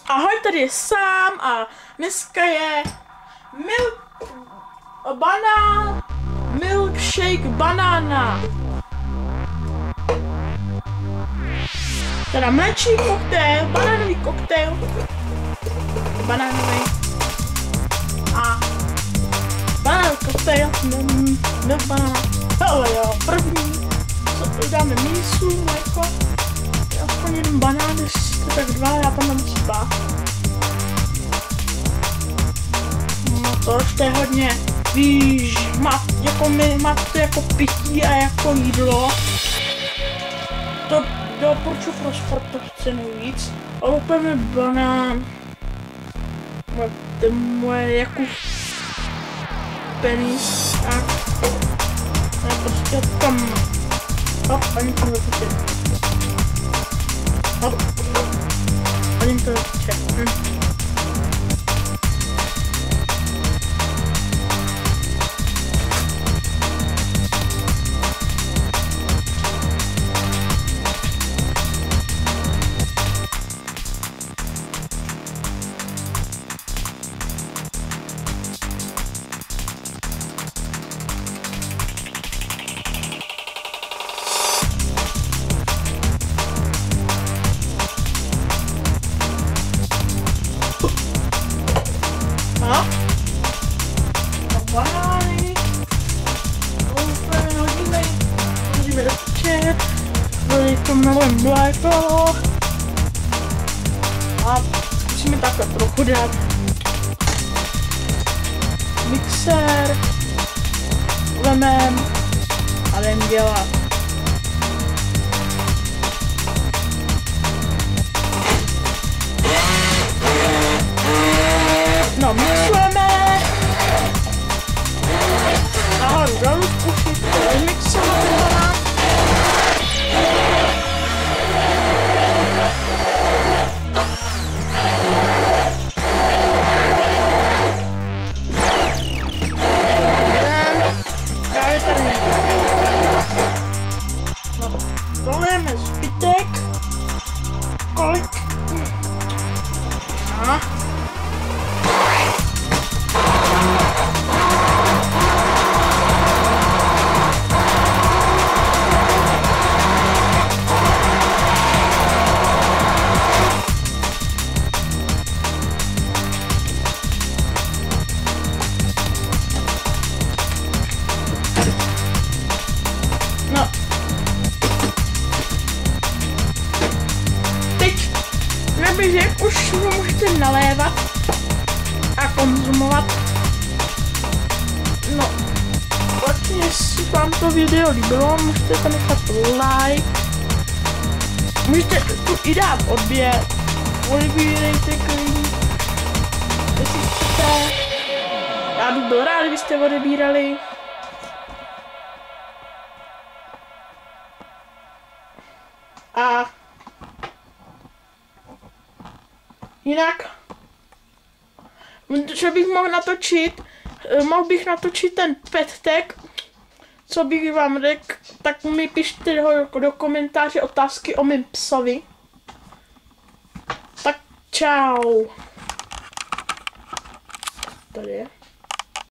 Ahoj, tady je Sám a dneska je milkshake banana. Teda mléčný koktejl, banánový koktejl, banánový a banánový koktejl, milk banana. Ale jo, první, co dáme mísu, mléko, aspoň jeden banán, tak dva, já tam mám spát. No to ještě je hodně, víš, máte to jako pití a jako jídlo. To doporučuji pro sportovce nejvíc. A úplně banán. To je moje jako penis. Tak. To je prostě tam. Hop, ani to nepočte. Hop. Ani to nepočte. Banány, úplně hodíme do peče, to nové mléko a zkusíme takhle trochu dát mixér, lemem a jdem dělat. No, mixujeme. Nahoru dolů zkusit, mixovat ten banán. Právě tady. No, dolejeme zbytek. Kolik? No. No. Teď neběžek už ho můžete nalévat a konzumovat. No, vlastně jestli vám to video líbilo, můžete tam nechat like. Můžete tu i dát odběr. Odebírejte klidně. Jestli chcete. Já bych byl rád, kdybyste odebírali. A jinak, že bych mohl natočit ten pet tag, co bych vám řekl, tak mi pište do komentáře otázky o mém psovi. Tak čau. Tady je.